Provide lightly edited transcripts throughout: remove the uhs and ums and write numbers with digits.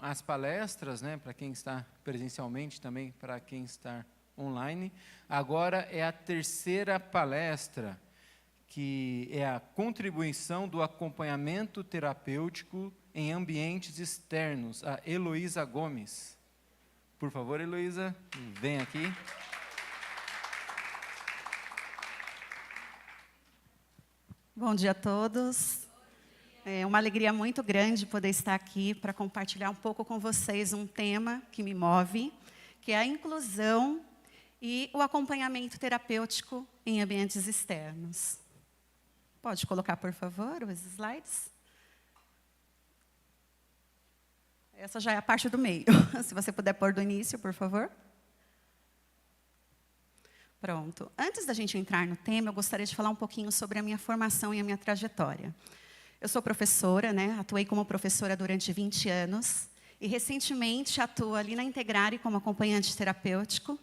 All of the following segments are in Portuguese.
as palestras, né, para quem está presencialmente, também para quem está online. Agora é a terceira palestra, que é a contribuição do acompanhamento terapêutico em ambientes externos, a Heloísa Gomes. Por favor, Heloísa, vem aqui. Bom dia a todos. É uma alegria muito grande poder estar aqui para compartilhar um pouco com vocês um tema que me move, que é a inclusão e o acompanhamento terapêutico em ambientes externos. Pode colocar, por favor, os slides? Essa já é a parte do meio. Se você puder pôr do início, por favor. Pronto. Antes da gente entrar no tema, eu gostaria de falar um pouquinho sobre a minha formação e a minha trajetória. Eu sou professora, né? Atuei como professora durante 20 anos e recentemente atuo ali na Integrare como acompanhante terapêutico.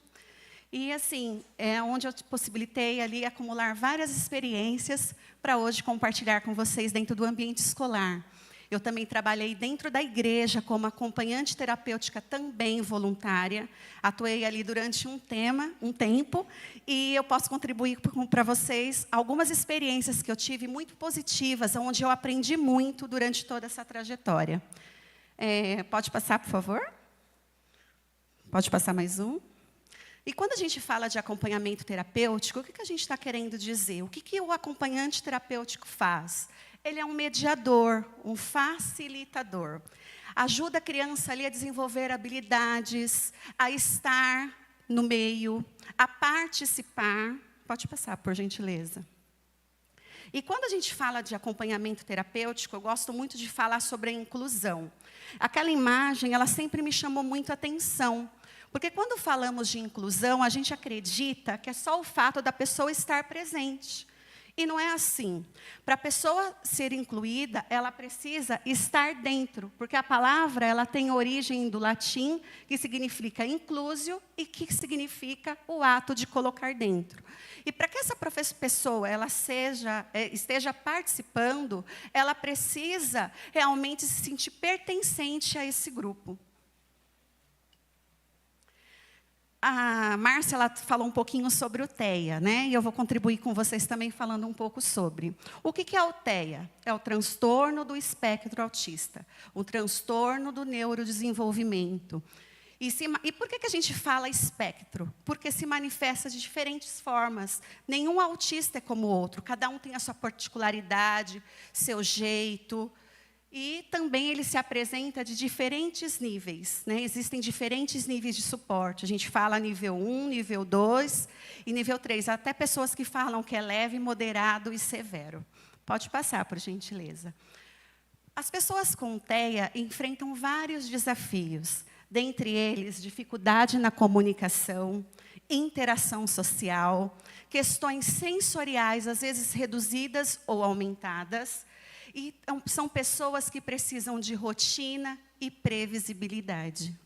E assim, é onde eu possibilitei ali acumular várias experiências para hoje compartilhar com vocês dentro do ambiente escolar. Eu também trabalhei dentro da igreja como acompanhante terapêutica também voluntária. Atuei ali durante um tempo, e eu posso contribuir para vocês algumas experiências que eu tive muito positivas, onde eu aprendi muito durante toda essa trajetória. Pode passar, por favor? Pode passar mais um? E quando a gente fala de acompanhamento terapêutico, o que a gente está querendo dizer? O que o acompanhante terapêutico faz? Ele é um mediador, um facilitador. Ajuda a criança ali a desenvolver habilidades, a estar no meio, a participar. Pode passar, por gentileza. E quando a gente fala de acompanhamento terapêutico, eu gosto muito de falar sobre a inclusão. Aquela imagem, ela sempre me chamou muito a atenção. Porque quando falamos de inclusão, a gente acredita que é só o fato da pessoa estar presente. E não é assim. Para a pessoa ser incluída, ela precisa estar dentro, porque a palavra ela tem origem do latim, que significa inclusio e que significa o ato de colocar dentro. E para que essa pessoa ela esteja participando, ela precisa realmente se sentir pertencente a esse grupo. A Márcia ela falou um pouquinho sobre o TEA, né? E eu vou contribuir com vocês também falando um pouco sobre. O que é o TEA? É o transtorno do espectro autista, o transtorno do neurodesenvolvimento. E por que a gente fala espectro? Porque se manifesta de diferentes formas. Nenhum autista é como o outro, cada um tem a sua particularidade, seu jeito. E também ele se apresenta de diferentes níveis, né? Existem diferentes níveis de suporte. A gente fala nível 1, nível 2 e nível 3. Até pessoas que falam que é leve, moderado e severo. Pode passar, por gentileza. As pessoas com TEA enfrentam vários desafios. Dentre eles, dificuldade na comunicação, interação social, questões sensoriais, às vezes reduzidas ou aumentadas. E são pessoas que precisam de rotina e previsibilidade.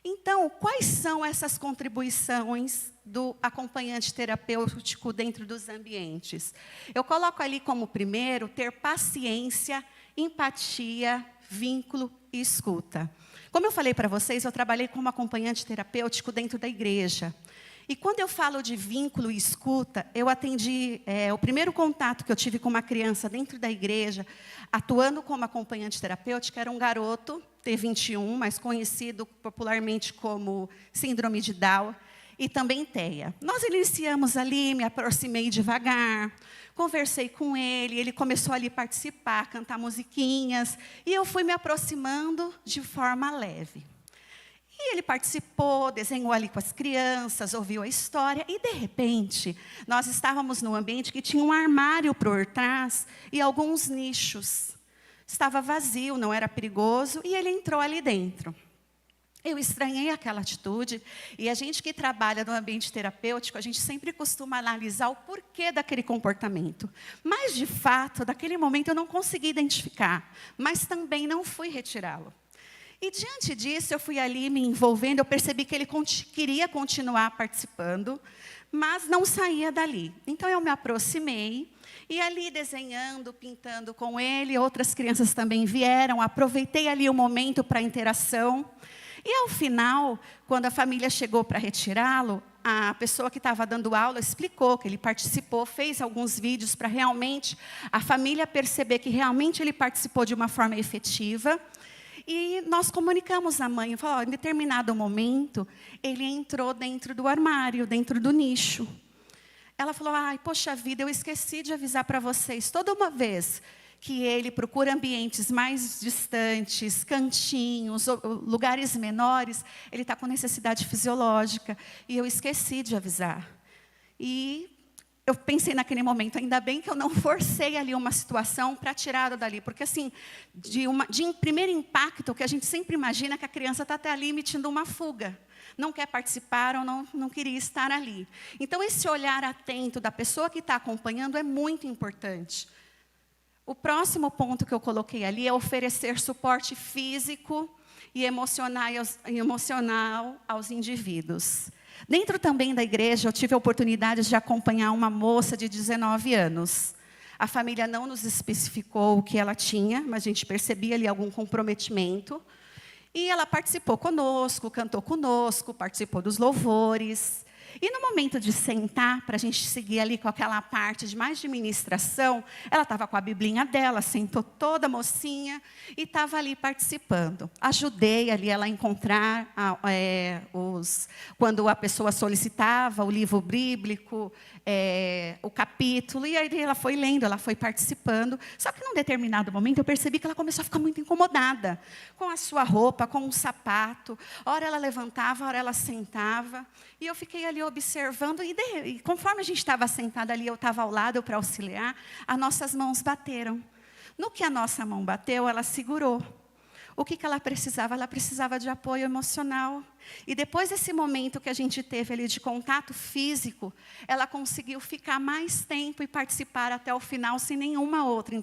Então, quais são essas contribuições do acompanhante terapêutico dentro dos ambientes? Eu coloco ali como primeiro, ter paciência, empatia, vínculo e escuta. Como eu falei para vocês, eu trabalhei como acompanhante terapêutico dentro da igreja. E quando eu falo de vínculo e escuta, eu atendi, o primeiro contato que eu tive com uma criança dentro da igreja, atuando como acompanhante terapêutica, era um garoto, T21, mais conhecido popularmente como síndrome de Down, e também TEA. Nós iniciamos ali, me aproximei devagar, conversei com ele começou ali a participar, cantar musiquinhas, e eu fui me aproximando de forma leve. E ele participou, desenhou ali com as crianças, ouviu a história, e de repente, nós estávamos num ambiente que tinha um armário por trás e alguns nichos. Estava vazio, não era perigoso, e ele entrou ali dentro. Eu estranhei aquela atitude, e a gente que trabalha no ambiente terapêutico, a gente sempre costuma analisar o porquê daquele comportamento. Mas, de fato, daquele momento eu não consegui identificar, mas também não fui retirá-lo. E, diante disso, eu fui ali me envolvendo, eu percebi que ele queria continuar participando, mas não saía dali. Então, eu me aproximei, e ali desenhando, pintando com ele, outras crianças também vieram, aproveitei ali o momento para interação. E, ao final, quando a família chegou para retirá-lo, a pessoa que estava dando aula explicou que ele participou, fez alguns vídeos para realmente a família perceber que realmente ele participou de uma forma efetiva. E nós comunicamos à mãe, falou, em determinado momento, ele entrou dentro do armário, dentro do nicho. Ela falou, ai, poxa vida, eu esqueci de avisar para vocês. Toda uma vez que ele procura ambientes mais distantes, cantinhos, lugares menores, ele está com necessidade fisiológica. E eu esqueci de avisar. E eu pensei naquele momento, ainda bem que eu não forcei ali uma situação para tirá-lo dali. Porque, assim, de primeiro impacto, o que a gente sempre imagina é que a criança está até ali emitindo uma fuga. Não quer participar ou não queria estar ali. Então, esse olhar atento da pessoa que está acompanhando é muito importante. O próximo ponto que eu coloquei ali é oferecer suporte físico e emocional aos indivíduos. Dentro também da igreja, eu tive a oportunidade de acompanhar uma moça de 19 anos. A família não nos especificou o que ela tinha, mas a gente percebia ali algum comprometimento. E ela participou conosco, cantou conosco, participou dos louvores. E no momento de sentar, para a gente seguir ali com aquela parte de mais de ministração, ela estava com a biblinha dela, sentou toda mocinha e estava ali participando. Ajudei ali ela a encontrar quando a pessoa solicitava o livro bíblico, o capítulo, e aí ela foi lendo, ela foi participando. Só que num determinado momento eu percebi que ela começou a ficar muito incomodada com a sua roupa, com o sapato. Ora ela levantava, ora ela sentava, e eu fiquei ali observando, e conforme a gente estava sentada ali, eu estava ao lado para auxiliar, as nossas mãos bateram. No que a nossa mão bateu, ela segurou. O que ela precisava? Ela precisava de apoio emocional. E depois desse momento que a gente teve ali de contato físico, ela conseguiu ficar mais tempo e participar até o final, sem nenhuma outra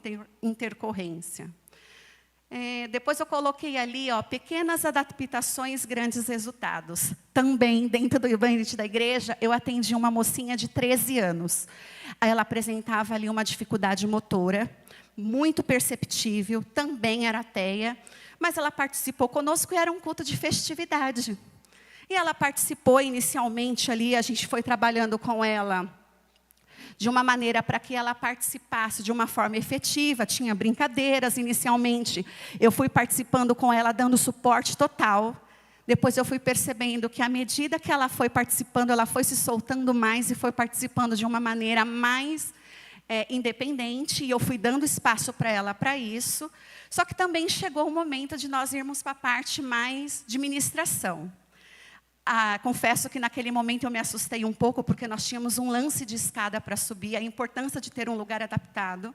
intercorrência. Depois eu coloquei ali, pequenas adaptações, grandes resultados. Também, dentro do ambiente da igreja, eu atendi uma mocinha de 13 anos. Ela apresentava ali uma dificuldade motora, muito perceptível, também era ateia, mas ela participou conosco e era um culto de festividade. E ela participou inicialmente ali, a gente foi trabalhando com ela de uma maneira para que ela participasse de uma forma efetiva, tinha brincadeiras inicialmente. Eu fui participando com ela, dando suporte total. Depois eu fui percebendo que, à medida que ela foi participando, ela foi se soltando mais e foi participando de uma maneira mais independente. E eu fui dando espaço para ela para isso. Só que também chegou o momento de nós irmos para a parte mais de ministração. Confesso que naquele momento eu me assustei um pouco, porque nós tínhamos um lance de escada para subir, a importância de ter um lugar adaptado.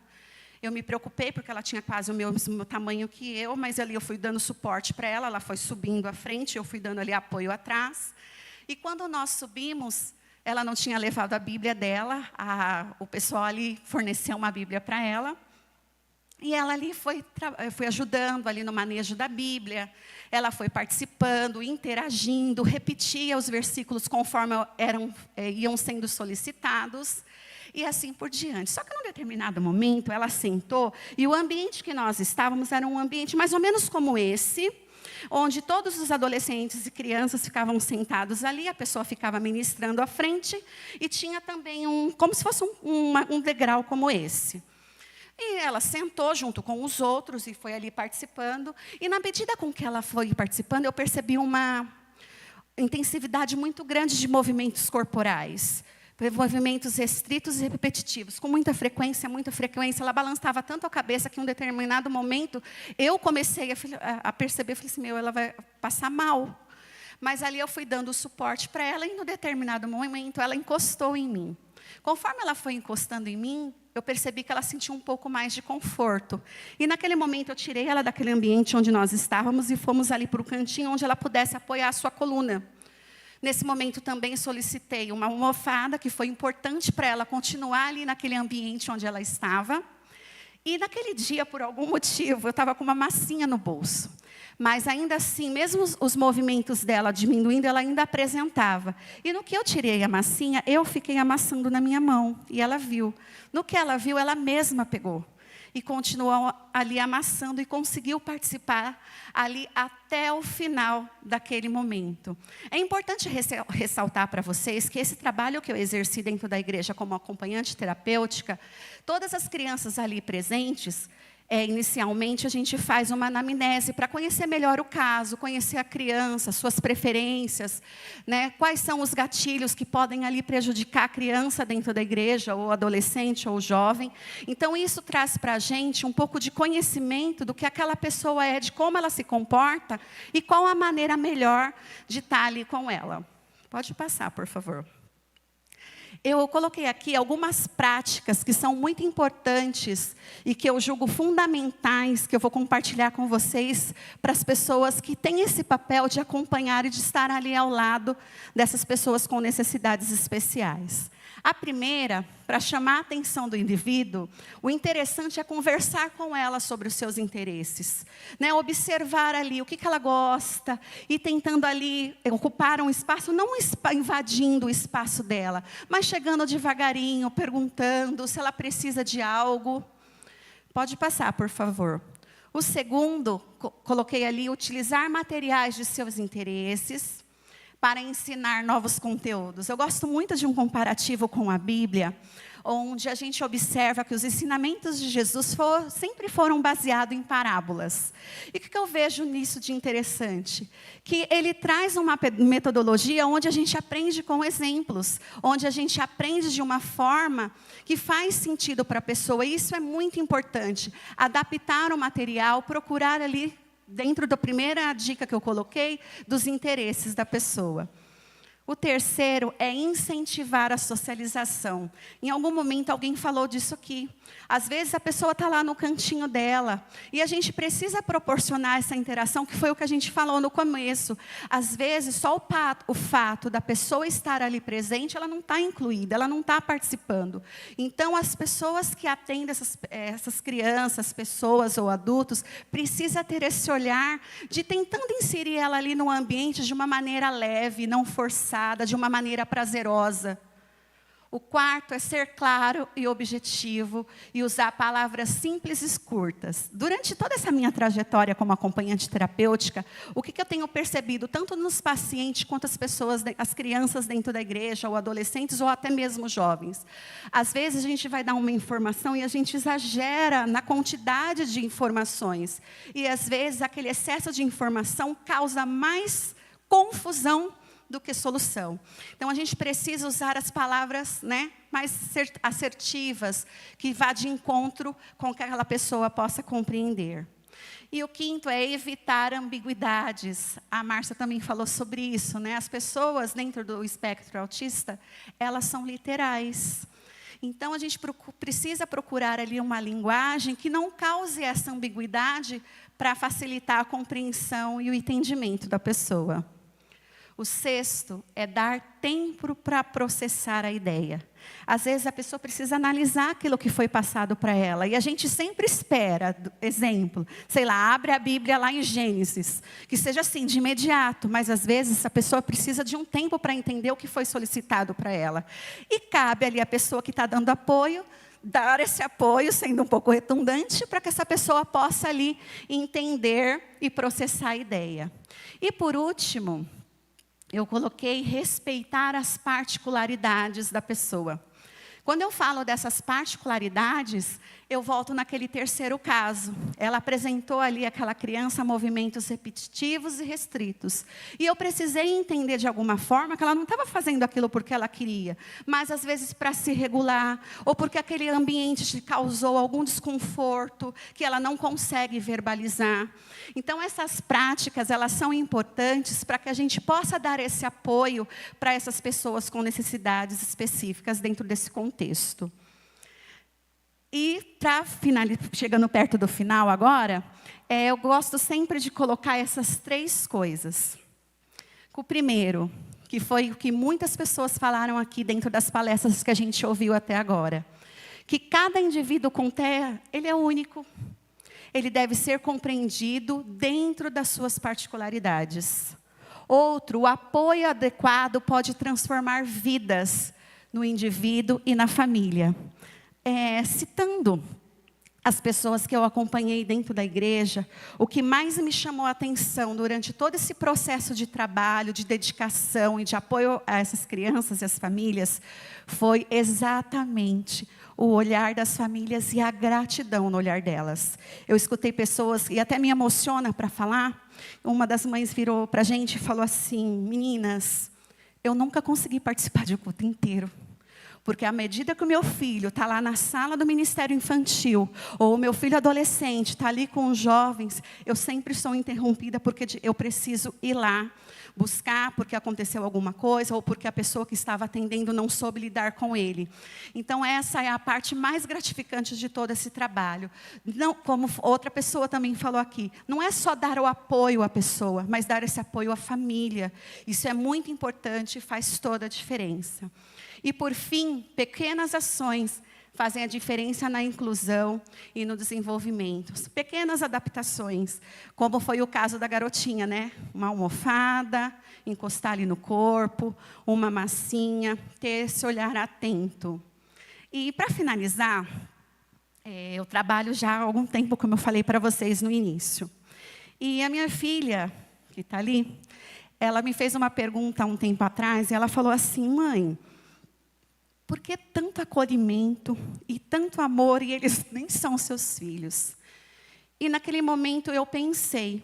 Eu me preocupei, porque ela tinha quase o mesmo tamanho que eu, mas ali eu fui dando suporte para ela, ela foi subindo à frente, eu fui dando ali apoio atrás. E quando nós subimos, ela não tinha levado a Bíblia dela, o pessoal ali forneceu uma Bíblia para ela. E ela ali foi ajudando ali no manejo da Bíblia, ela foi participando, interagindo, repetia os versículos conforme iam sendo solicitados, e assim por diante. Só que num determinado momento, ela sentou, e o ambiente que nós estávamos era um ambiente mais ou menos como esse, onde todos os adolescentes e crianças ficavam sentados ali, a pessoa ficava ministrando à frente, e tinha também como se fosse um degrau como esse. E ela sentou junto com os outros e foi ali participando. E na medida com que ela foi participando, eu percebi uma intensividade muito grande de movimentos corporais. Movimentos restritos e repetitivos, com muita frequência, ela balançava tanto a cabeça que em um determinado momento, eu comecei a perceber, falei assim, ela vai passar mal. Mas ali eu fui dando suporte para ela, e em um determinado momento ela encostou em mim. Conforme ela foi encostando em mim, eu percebi que ela sentiu um pouco mais de conforto. E naquele momento eu tirei ela daquele ambiente onde nós estávamos e fomos ali para o cantinho onde ela pudesse apoiar a sua coluna. Nesse momento também solicitei uma almofada, que foi importante para ela continuar ali naquele ambiente onde ela estava. E naquele dia, por algum motivo, eu estava com uma massinha no bolso. Mas ainda assim, mesmo os movimentos dela diminuindo, ela ainda apresentava. E no que eu tirei a massinha, eu fiquei amassando na minha mão. E ela viu. No que ela viu, ela mesma pegou. E continuou ali amassando e conseguiu participar ali até o final daquele momento. É importante ressaltar para vocês que esse trabalho que eu exerci dentro da igreja como acompanhante terapêutica, todas as crianças ali presentes, inicialmente a gente faz uma anamnese para conhecer melhor o caso, conhecer a criança, suas preferências, né? Quais são os gatilhos que podem ali prejudicar a criança dentro da igreja, ou adolescente, ou jovem. Então isso traz para a gente um pouco de conhecimento do que aquela pessoa é, de como ela se comporta e qual a maneira melhor de estar ali com ela. Pode passar, por favor. Eu coloquei aqui algumas práticas que são muito importantes e que eu julgo fundamentais, que eu vou compartilhar com vocês, para as pessoas que têm esse papel de acompanhar e de estar ali ao lado dessas pessoas com necessidades especiais. A primeira, para chamar a atenção do indivíduo, o interessante é conversar com ela sobre os seus interesses, né? Observar ali o que ela gosta e tentando ali ocupar um espaço, não invadindo o espaço dela, mas chegando devagarinho, perguntando se ela precisa de algo. Pode passar, por favor. O segundo, coloquei ali, utilizar materiais de seus interesses para ensinar novos conteúdos. Eu gosto muito de um comparativo com a Bíblia, onde a gente observa que os ensinamentos de Jesus sempre foram baseados em parábolas. E o que eu vejo nisso de interessante? Que ele traz uma metodologia onde a gente aprende com exemplos, onde a gente aprende de uma forma que faz sentido para a pessoa. E isso é muito importante. Adaptar o material, procurar ali, dentro da primeira dica que eu coloquei, dos interesses da pessoa. O terceiro é incentivar a socialização. Em algum momento alguém falou disso aqui. Às vezes a pessoa está lá no cantinho dela e a gente precisa proporcionar essa interação, que foi o que a gente falou no começo. Às vezes só o fato da pessoa estar ali presente, ela não está incluída, ela não está participando. Então as pessoas que atendem essas crianças, pessoas ou adultos, precisa ter esse olhar de tentando inserir ela ali no ambiente de uma maneira leve, não forçada, de uma maneira prazerosa. O quarto é ser claro e objetivo e usar palavras simples e curtas. Durante toda essa minha trajetória como acompanhante terapêutica, o que eu tenho percebido, tanto nos pacientes quanto as pessoas, as crianças dentro da igreja, ou adolescentes, ou até mesmo jovens. Às vezes a gente vai dar uma informação e a gente exagera na quantidade de informações. E às vezes aquele excesso de informação causa mais confusão do que solução. Então, a gente precisa usar as palavras, né, mais assertivas, que vá de encontro com que aquela pessoa possa compreender. E o quinto é evitar ambiguidades. A Márcia também falou sobre isso, né? As pessoas dentro do espectro autista, elas são literais. Então, a gente precisa procurar ali uma linguagem que não cause essa ambiguidade para facilitar a compreensão e o entendimento da pessoa. O sexto é dar tempo para processar a ideia. Às vezes a pessoa precisa analisar aquilo que foi passado para ela. E a gente sempre espera, exemplo, sei lá, abre a Bíblia lá em Gênesis, que seja assim, de imediato. Mas às vezes a pessoa precisa de um tempo para entender o que foi solicitado para ela. E cabe ali a pessoa que está dando apoio, dar esse apoio, sendo um pouco redundante, para que essa pessoa possa ali entender e processar a ideia. E por último, eu coloquei respeitar as particularidades da pessoa. Quando eu falo dessas particularidades, eu volto naquele terceiro caso. Ela apresentou ali aquela criança movimentos repetitivos e restritos. E eu precisei entender de alguma forma que ela não estava fazendo aquilo porque ela queria, mas às vezes para se regular, ou porque aquele ambiente te causou algum desconforto que ela não consegue verbalizar. Então essas práticas, elas são importantes para que a gente possa dar esse apoio para essas pessoas com necessidades específicas dentro desse contexto. E, chegando perto do final agora, eu gosto sempre de colocar essas três coisas. O primeiro, que foi o que muitas pessoas falaram aqui dentro das palestras que a gente ouviu até agora. Que cada indivíduo com TEA, ele é único. ele deve ser compreendido dentro das suas particularidades. Outro, o apoio adequado pode transformar vidas no indivíduo e na família. Citando as pessoas que eu acompanhei dentro da igreja, o que mais me chamou a atenção durante todo esse processo de trabalho, de dedicação e de apoio a essas crianças e as famílias, foi exatamente o olhar das famílias e a gratidão no olhar delas. Eu escutei pessoas, e até me emociona para falar, uma das mães virou para a gente e falou assim: meninas, eu nunca consegui participar de um culto inteiro. Porque à medida que o meu filho está lá na sala do Ministério Infantil, ou o meu filho adolescente está ali com os jovens, eu sempre sou interrompida porque eu preciso ir lá buscar porque aconteceu alguma coisa, ou porque a pessoa que estava atendendo não soube lidar com ele. Então essa é a parte mais gratificante de todo esse trabalho. Não, como outra pessoa também falou aqui, não é só dar o apoio à pessoa, mas dar esse apoio à família. Isso é muito importante e faz toda a diferença. E, por fim, pequenas ações fazem a diferença na inclusão e no desenvolvimento. Pequenas adaptações, como foi o caso da garotinha, né? Uma almofada, encostar ali no corpo, uma massinha, ter esse olhar atento. E, para finalizar, eu trabalho já há algum tempo, como eu falei para vocês no início. E a minha filha, que está ali, ela me fez uma pergunta há um tempo atrás, e ela falou assim: mãe, por que tanto acolhimento e tanto amor e eles nem são seus filhos? E naquele momento eu pensei,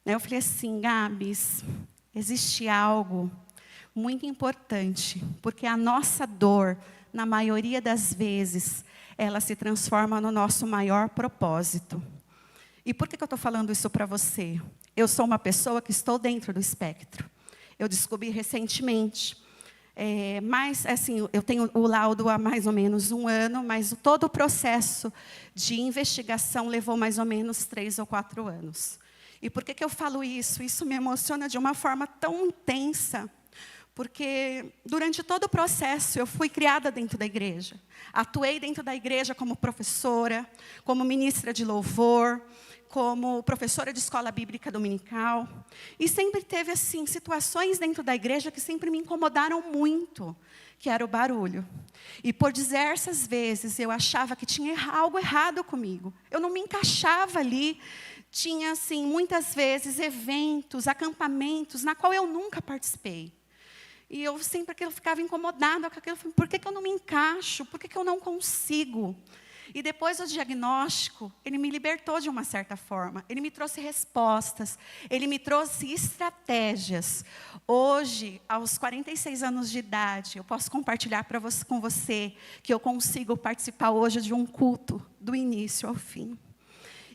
né, eu falei assim: Gabs, existe algo muito importante, porque a nossa dor, na maioria das vezes, ela se transforma no nosso maior propósito. E por que eu estou falando isso para você? Eu sou uma pessoa que estou dentro do espectro. Eu descobri recentemente. Mas, assim, eu tenho o laudo há mais ou menos 1 ano, mas todo o processo de investigação levou mais ou menos 3 ou 4 anos. E por que eu falo isso? Isso me emociona de uma forma tão intensa, porque durante todo o processo eu fui criada dentro da igreja. Atuei dentro da igreja como professora, como ministra de louvor, como professora de escola bíblica dominical. E sempre teve, assim, situações dentro da igreja que sempre me incomodaram muito, que era o barulho. E por diversas vezes eu achava que tinha algo errado comigo. Eu não me encaixava ali. Tinha, assim, muitas vezes eventos, acampamentos, na qual eu nunca participei. E eu sempre ficava incomodada com aquilo. Por que eu não me encaixo? Por que eu não consigo? E depois do diagnóstico, ele me libertou de uma certa forma. Ele me trouxe respostas, ele me trouxe estratégias. Hoje, aos 46 anos de idade, eu posso compartilhar com você que eu consigo participar hoje de um culto do início ao fim.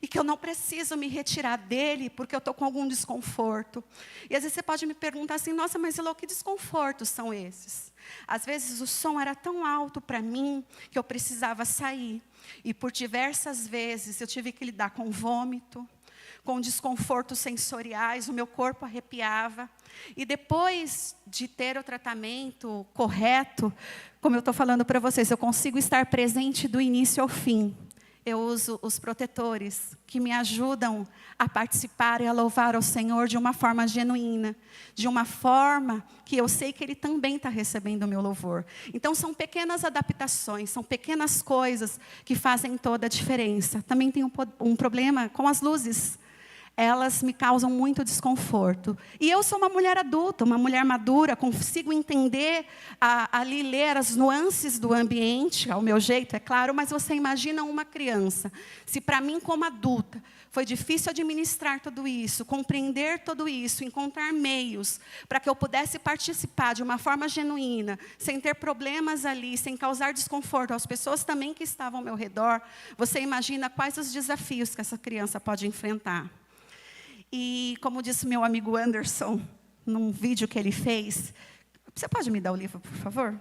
E que eu não preciso me retirar dele porque eu estou com algum desconforto. E às vezes você pode me perguntar assim: nossa, mas Elô, que desconfortos são esses? Às vezes o som era tão alto para mim que eu precisava sair. E por diversas vezes eu tive que lidar com vômito, com desconfortos sensoriais, o meu corpo arrepiava. E depois de ter o tratamento correto, como eu estou falando para vocês, eu consigo estar presente do início ao fim. Eu uso os protetores que me ajudam a participar e a louvar ao Senhor de uma forma genuína, de uma forma que eu sei que Ele também está recebendo o meu louvor. Então são pequenas adaptações, são pequenas coisas que fazem toda a diferença. Também tenho um problema com as luzes. Elas me causam muito desconforto. E eu sou uma mulher adulta, uma mulher madura, consigo entender, ali ler as nuances do ambiente, ao meu jeito, é claro, mas você imagina uma criança. Se para mim, como adulta, foi difícil administrar tudo isso, compreender tudo isso, encontrar meios para que eu pudesse participar de uma forma genuína, sem ter problemas ali, sem causar desconforto às pessoas também que estavam ao meu redor, você imagina quais os desafios que essa criança pode enfrentar. E, como disse meu amigo Anderson, num vídeo que ele fez, você pode me dar o livro, por favor?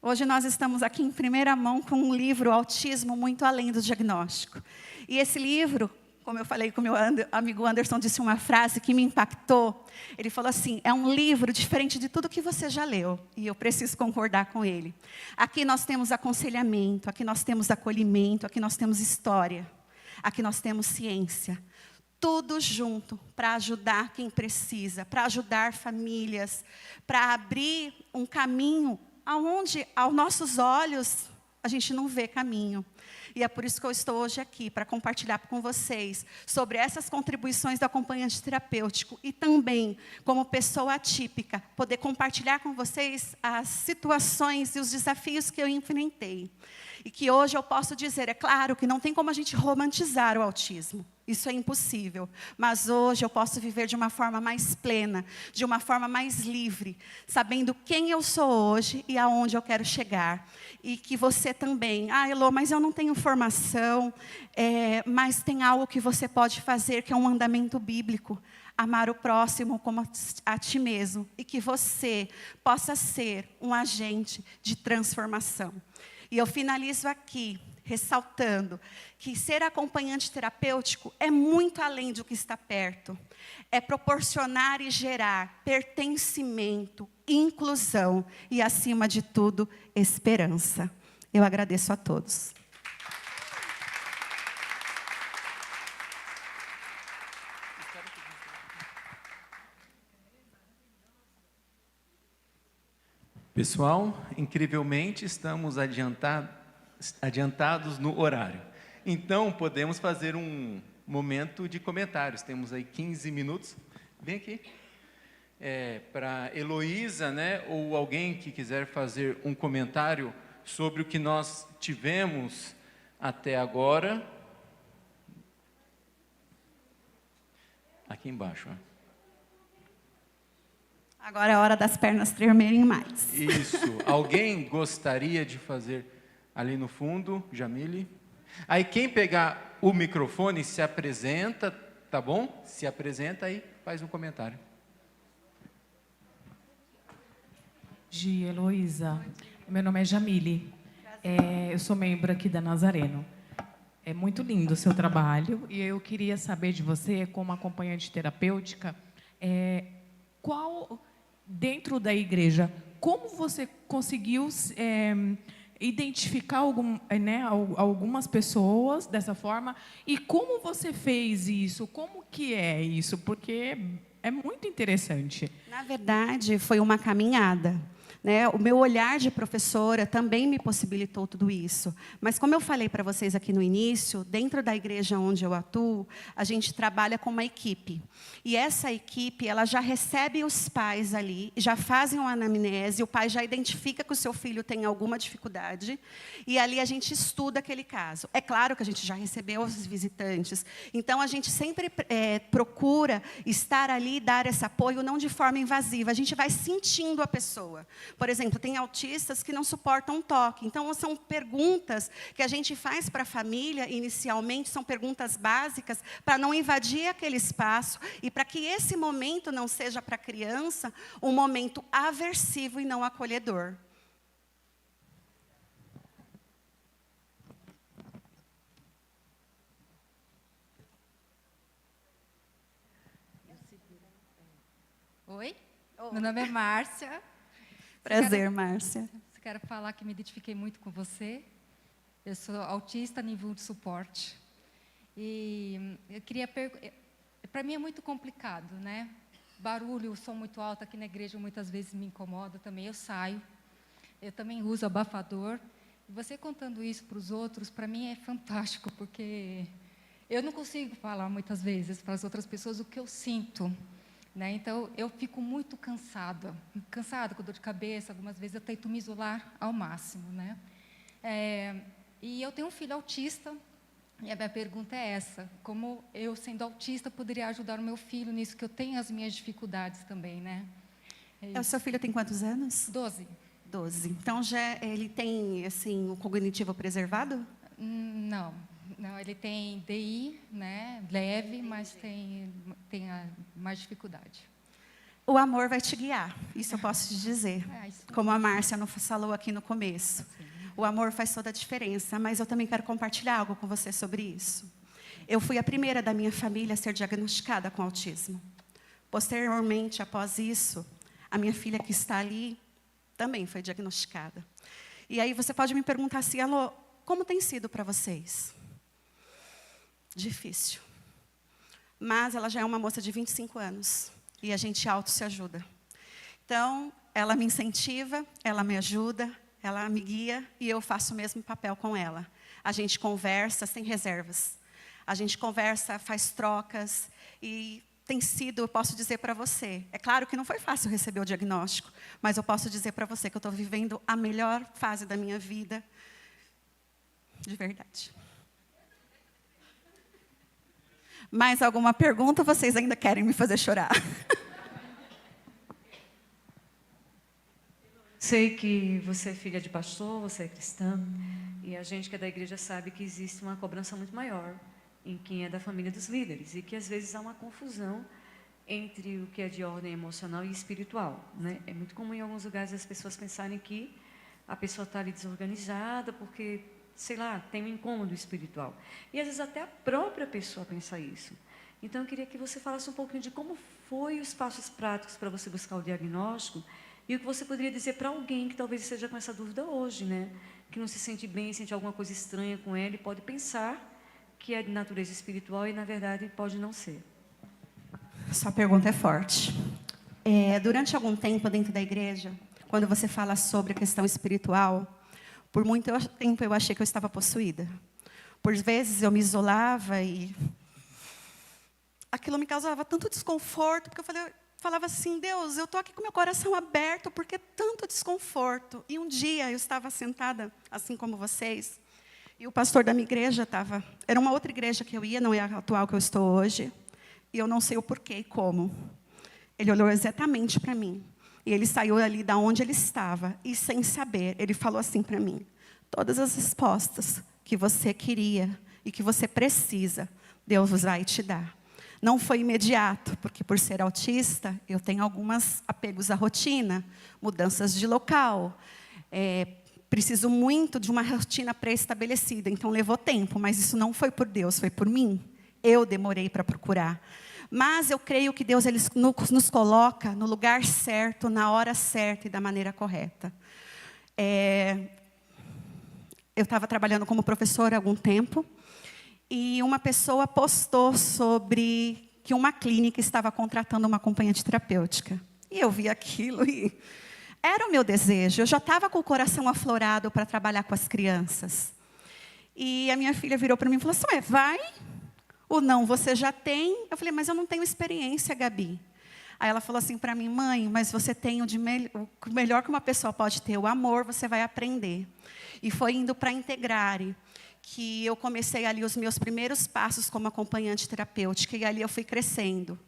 Hoje nós estamos aqui em primeira mão com um livro, Autismo Muito Além do Diagnóstico. E esse livro, como eu falei com o meu amigo Anderson, disse uma frase que me impactou. Ele falou assim, é um livro diferente de tudo que você já leu. E eu preciso concordar com ele. Aqui nós temos aconselhamento, aqui nós temos acolhimento, aqui nós temos história, aqui nós temos ciência. Tudo junto para ajudar quem precisa, para ajudar famílias, para abrir um caminho aonde, aos nossos olhos, a gente não vê caminho. E é por isso que eu estou hoje aqui, para compartilhar com vocês sobre essas contribuições do acompanhante terapêutico e também, como pessoa atípica, poder compartilhar com vocês as situações e os desafios que eu enfrentei. E que hoje eu posso dizer, é claro que não tem como a gente romantizar o autismo. Isso é impossível. Mas hoje eu posso viver de uma forma mais plena, de uma forma mais livre, sabendo quem eu sou hoje e aonde eu quero chegar. E que você também, Elô, mas eu não tenho formação, mas tem algo que você pode fazer, que é um mandamento bíblico. Amar o próximo como a ti mesmo. E que você possa ser um agente de transformação. E eu finalizo aqui, ressaltando que ser acompanhante terapêutico é muito além do que está perto. É proporcionar e gerar pertencimento, inclusão e, acima de tudo, esperança. Eu agradeço a todos. Pessoal, incrivelmente estamos adiantados no horário. Então, podemos fazer um momento de comentários. Temos aí 15 minutos. Vem aqui. Para Heloísa, né, ou alguém que quiser fazer um comentário sobre o que nós tivemos até agora. Aqui embaixo, ó. Agora é a hora das pernas tremerem mais. Isso. Alguém gostaria de fazer ali no fundo? Jamile? Aí quem pegar o microfone se apresenta, tá bom? Se apresenta aí, faz um comentário. Heloísa, meu nome é Jamile. Eu sou membro aqui da Nazareno. É muito lindo o seu trabalho e eu queria saber de você, como acompanhante terapêutica, qual, dentro da igreja, como você conseguiu identificar algumas pessoas dessa forma e como você fez isso? Como que é isso? Porque é muito interessante. Na verdade, foi uma caminhada. Né? O meu olhar de professora também me possibilitou tudo isso. Mas, como eu falei para vocês aqui no início, dentro da igreja onde eu atuo, a gente trabalha com uma equipe. E essa equipe, ela já recebe os pais ali, já fazem uma anamnese, o pai já identifica que o seu filho tem alguma dificuldade, e ali a gente estuda aquele caso. É claro que a gente já recebeu os visitantes, então a gente sempre procura estar ali e dar esse apoio, não de forma invasiva, a gente vai sentindo a pessoa. Por exemplo, tem autistas que não suportam toque. Então, são perguntas que a gente faz para a família, inicialmente, são perguntas básicas para não invadir aquele espaço e para que esse momento não seja para a criança um momento aversivo e não acolhedor. Oi, meu nome é Márcia. Prazer, Márcia. Quero falar que me identifiquei muito com você. Eu sou autista nível de suporte. E eu queria perguntar, para mim é muito complicado, né? Barulho, o som muito alto aqui na igreja muitas vezes me incomoda também, eu saio. Eu também uso abafador. E você contando isso para os outros, para mim é fantástico, porque eu não consigo falar muitas vezes para as outras pessoas o que eu sinto. Né? Então, eu fico muito cansada com dor de cabeça, algumas vezes eu tento me isolar ao máximo. Né? E eu tenho um filho autista, e a minha pergunta é essa, como eu, sendo autista, poderia ajudar o meu filho nisso, que eu tenho as minhas dificuldades também. Né? O seu filho tem quantos anos? 12. 12. Então, ele tem assim, um cognitivo preservado? Não, ele tem DI, né, leve, mas tem mais dificuldade. O amor vai te guiar, isso eu posso te dizer. Como a Márcia falou aqui no começo. Sim. O amor faz toda a diferença, mas eu também quero compartilhar algo com você sobre isso. Eu fui a primeira da minha família a ser diagnosticada com autismo. Posteriormente, após isso, a minha filha que está ali também foi diagnosticada. E aí você pode me perguntar assim, alô, como tem sido para vocês? Difícil. Mas ela já é uma moça de 25 anos e a gente se ajuda. Então, ela me incentiva, ela me ajuda, ela me guia e eu faço o mesmo papel com ela. A gente conversa sem reservas. A gente conversa, faz trocas e tem sido, eu posso dizer para você, é claro que não foi fácil receber o diagnóstico, mas eu posso dizer para você que eu estou vivendo a melhor fase da minha vida, de verdade. Mais alguma pergunta ou vocês ainda querem me fazer chorar? Sei que você é filha de pastor, você é cristã, e a gente que é da igreja sabe que existe uma cobrança muito maior em quem é da família dos líderes, e que às vezes há uma confusão entre o que é de ordem emocional e espiritual, né? É muito comum em alguns lugares as pessoas pensarem que a pessoa está ali desorganizada porque, sei lá, tem um incômodo espiritual. E às vezes até a própria pessoa pensa isso. Então eu queria que você falasse um pouquinho de como foi os passos práticos para você buscar o diagnóstico e o que você poderia dizer para alguém que talvez esteja com essa dúvida hoje, né? Que não se sente bem, sente alguma coisa estranha com ele, pode pensar que é de natureza espiritual e, na verdade, pode não ser. Sua pergunta é forte. Durante algum tempo dentro da igreja, quando você fala sobre a questão espiritual, por muito tempo eu achei que eu estava possuída. Por vezes eu me isolava e aquilo me causava tanto desconforto, porque eu falava assim, Deus, eu estou aqui com meu coração aberto, por que tanto desconforto? E um dia eu estava sentada, assim como vocês, e o pastor da minha igreja estava... Era uma outra igreja que eu ia, não é a atual que eu estou hoje. E eu não sei o porquê e como. Ele olhou exatamente para mim. E ele saiu ali da onde ele estava. E sem saber, ele falou assim para mim. Todas as respostas que você queria e que você precisa, Deus vai te dar. Não foi imediato, porque por ser autista, eu tenho alguns apegos à rotina. Mudanças de local. Preciso muito de uma rotina pré-estabelecida, então levou tempo, mas isso não foi por Deus, foi por mim. Eu demorei para procurar. Mas eu creio que Deus ele nos coloca no lugar certo, na hora certa e da maneira correta. Eu estava trabalhando como professora há algum tempo, e uma pessoa postou sobre que uma clínica estava contratando uma acompanhante terapêutica. E eu vi aquilo e... Era o meu desejo, eu já estava com o coração aflorado para trabalhar com as crianças. E a minha filha virou para mim e falou assim, vai? Ou não, você já tem? Eu falei, mas eu não tenho experiência, Gabi. Aí ela falou assim para mim, mãe, mas você tem o melhor que uma pessoa pode ter, o amor, você vai aprender. E foi indo para a Integrare, que eu comecei ali os meus primeiros passos como acompanhante terapêutica, e ali eu fui crescendo.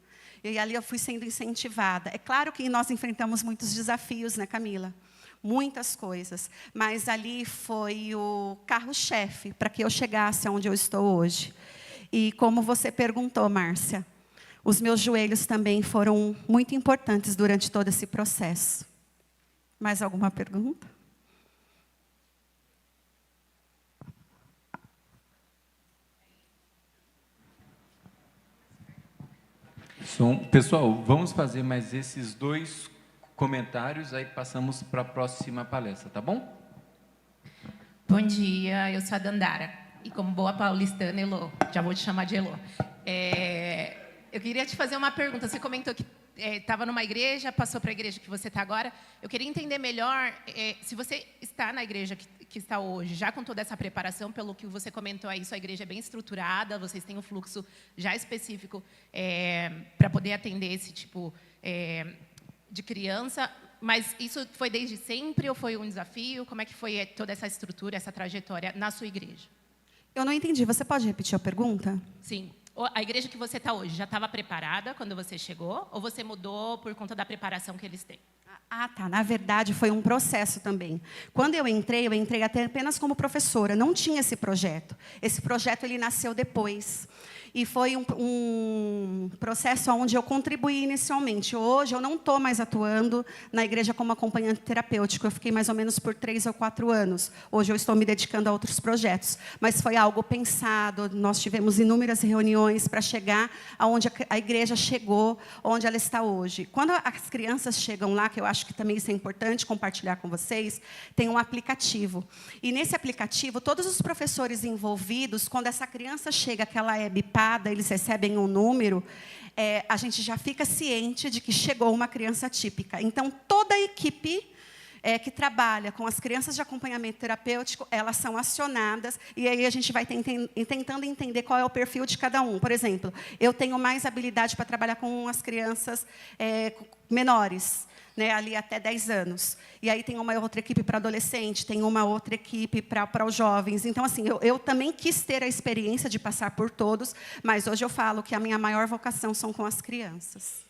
E ali eu fui sendo incentivada. É claro que nós enfrentamos muitos desafios, né, Camila? Muitas coisas. Mas ali foi o carro-chefe para que eu chegasse aonde eu estou hoje. E como você perguntou, Márcia, os meus joelhos também foram muito importantes durante todo esse processo. Mais alguma pergunta? Pessoal, vamos fazer mais esses 2 comentários, aí passamos para a próxima palestra, tá bom? Bom dia, eu sou a Dandara. E como boa paulistana, Elô, já vou te chamar de Elô. Eu queria te fazer uma pergunta. Você comentou que estava numa igreja, passou para a igreja que você está agora. Eu queria entender melhor, se você está na igreja que está hoje, já com toda essa preparação, pelo que você comentou aí, sua igreja é bem estruturada, vocês têm um fluxo já específico para poder atender esse tipo de criança, mas isso foi desde sempre ou foi um desafio? Como é que foi toda essa estrutura, essa trajetória na sua igreja? Eu não entendi, você pode repetir a pergunta? Sim. A igreja que você está hoje já estava preparada quando você chegou? Ou você mudou por conta da preparação que eles têm? Ah, tá. Na verdade, foi um processo também. Quando eu entrei até apenas como professora. Não tinha esse projeto. Esse projeto ele nasceu depois. E foi um processo onde eu contribuí inicialmente. Hoje, eu não estou mais atuando na igreja como acompanhante terapêutico. Eu fiquei mais ou menos por 3 ou 4 anos. Hoje, eu estou me dedicando a outros projetos. Mas foi algo pensado. Nós tivemos inúmeras reuniões para chegar aonde a igreja chegou, onde ela está hoje. Quando as crianças chegam lá, que eu acho que também isso é importante compartilhar com vocês, tem um aplicativo. E nesse aplicativo, todos os professores envolvidos, quando essa criança chega, que ela é bipada, eles recebem um número, a gente já fica ciente de que chegou uma criança típica. Então, toda a equipe que trabalha com as crianças de acompanhamento terapêutico, elas são acionadas, e aí a gente vai tentando entender qual é o perfil de cada um. Por exemplo, eu tenho mais habilidade para trabalhar com as crianças menores, né, ali até 10 anos. E aí tem uma outra equipe para adolescente, tem uma outra equipe para os jovens. Então, assim, eu também quis ter a experiência de passar por todos, mas hoje eu falo que a minha maior vocação são com as crianças.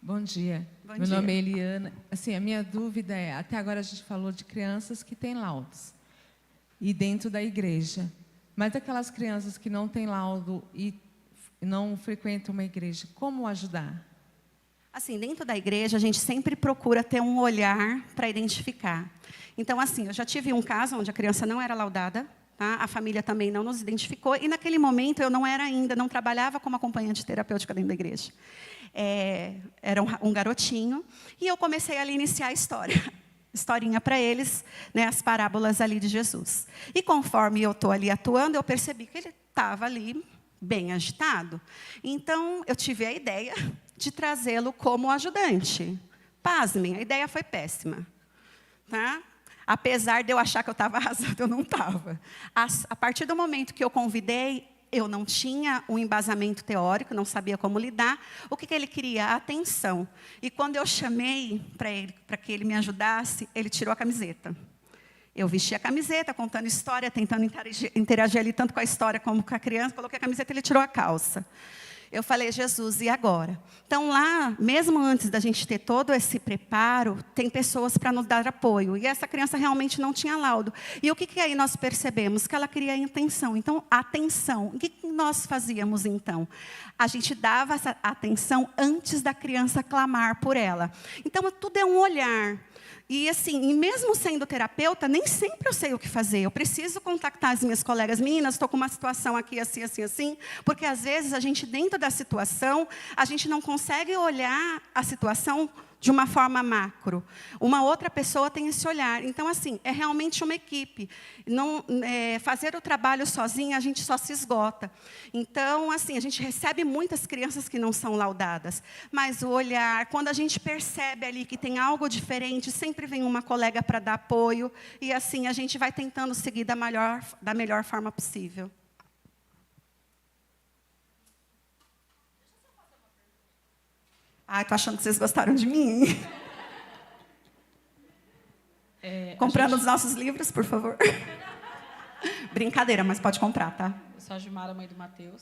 Bom dia. Meu nome é Eliana. Assim, a minha dúvida é, até agora a gente falou de crianças que têm laudos e dentro da igreja. Mas aquelas crianças que não têm laudo e não frequentam uma igreja, como ajudar? Assim, dentro da igreja, a gente sempre procura ter um olhar para identificar. Então, assim, eu já tive um caso onde a criança não era laudada, tá? A família também não nos identificou, e naquele momento eu não trabalhava como acompanhante terapêutica dentro da igreja. Era um garotinho, e eu comecei ali a iniciar a historinha para eles, né, as parábolas ali de Jesus. E conforme eu estou ali atuando, eu percebi que ele estava ali bem agitado. Então, eu tive a ideia de trazê-lo como ajudante. Pasmem, a ideia foi péssima. Tá? Apesar de eu achar que eu estava arrasando, eu não estava. A partir do momento que eu convidei, eu não tinha um embasamento teórico, não sabia como lidar. O que ele queria? Atenção. E quando eu chamei para que ele me ajudasse, ele tirou a camiseta. Eu vesti a camiseta, contando história, tentando interagir ali tanto com a história como com a criança. Coloquei a camiseta e ele tirou a calça. Eu falei, Jesus, e agora? Então, lá, mesmo antes da gente ter todo esse preparo, tem pessoas para nos dar apoio. E essa criança realmente não tinha laudo. E o que aí nós percebemos? Que ela queria atenção. Então, atenção. O que nós fazíamos, então? A gente dava essa atenção antes da criança clamar por ela. Então, tudo é um olhar. E assim, e mesmo sendo terapeuta, nem sempre eu sei o que fazer. Eu preciso contactar as minhas colegas. Meninas, estou com uma situação aqui, assim, assim, assim. Porque, às vezes, a gente, dentro da situação, a gente não consegue olhar a situação de uma forma macro. Uma outra pessoa tem esse olhar. Então, assim, é realmente uma equipe. Fazer o trabalho sozinha, a gente só se esgota. Então, assim, a gente recebe muitas crianças que não são laudadas. Mas o olhar, quando a gente percebe ali que tem algo diferente, sempre vem uma colega para dar apoio. E, assim, a gente vai tentando seguir da melhor forma possível. Ai, tô achando que vocês gostaram de mim. Comprando os nossos livros, por favor. Brincadeira, mas pode comprar, tá? Eu sou a Gilmara, mãe do Matheus.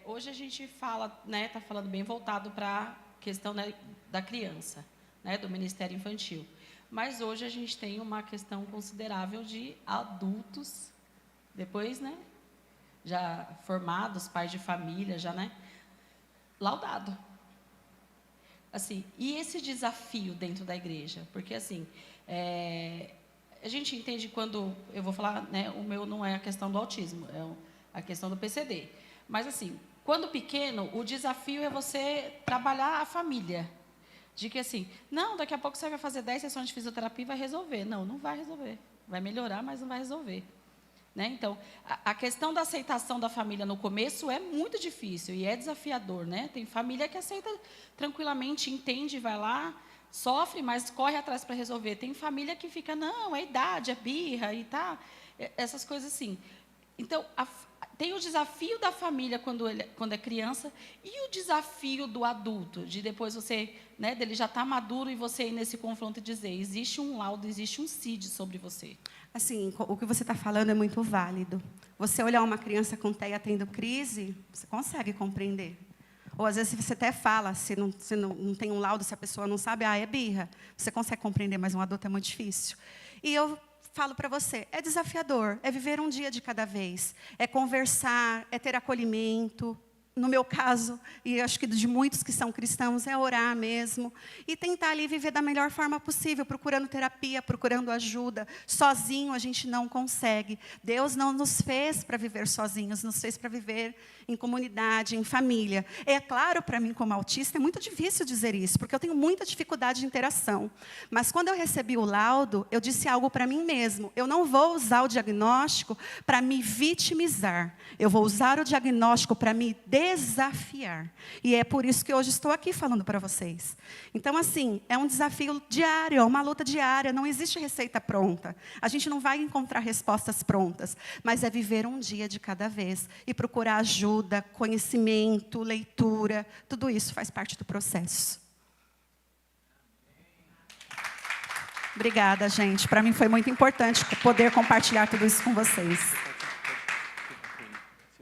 Hoje a gente fala, né, está falando bem voltado para a questão, né, da criança, né, do Ministério Infantil. Mas hoje a gente tem uma questão considerável de adultos, depois, né, já formados, pais de família, já, né, laudado. Assim, e esse desafio dentro da igreja? Porque, assim, a gente entende quando, eu vou falar, né, o meu não é a questão do autismo, é a questão do PCD. Mas, assim, quando pequeno, o desafio é você trabalhar a família. De que, assim, não, daqui a pouco você vai fazer 10 sessões de fisioterapia e vai resolver. Não, não vai resolver. Vai melhorar, mas não vai resolver. Né? Então, a questão da aceitação da família no começo é muito difícil e é desafiador. Né? Tem família que aceita tranquilamente, entende, vai lá, sofre, mas corre atrás para resolver. Tem família que fica, não, é idade, é birra, e tá, essas coisas assim. Então, tem o desafio da família quando é criança e o desafio do adulto, de depois você, né, dele já estar maduro e você ir nesse confronto e dizer, existe um laudo, existe um CID sobre você. Assim, o que você está falando é muito válido. Você olhar uma criança com TEA tendo crise, você consegue compreender. Ou, às vezes, você até fala, se não tem um laudo, se a pessoa não sabe, é birra. Você consegue compreender, mas um adulto é muito difícil. E eu falo para você, é desafiador, é viver um dia de cada vez, é conversar, é ter acolhimento. No meu caso, e acho que de muitos que são cristãos, é orar mesmo. E tentar ali viver da melhor forma possível, procurando terapia, procurando ajuda. Sozinho a gente não consegue. Deus não nos fez para viver sozinhos, nos fez para viver em comunidade, em família. É claro, para mim, como autista, é muito difícil dizer isso, porque eu tenho muita dificuldade de interação. Mas quando eu recebi o laudo, eu disse algo para mim mesmo. Eu não vou usar o diagnóstico para me vitimizar. Eu vou usar o diagnóstico para me desafiar. E é por isso que hoje estou aqui falando para vocês. Então, assim, é um desafio diário, é uma luta diária, não existe receita pronta. A gente não vai encontrar respostas prontas, mas é viver um dia de cada vez e procurar ajuda, conhecimento, leitura, tudo isso faz parte do processo. Obrigada, gente. Para mim foi muito importante poder compartilhar tudo isso com vocês.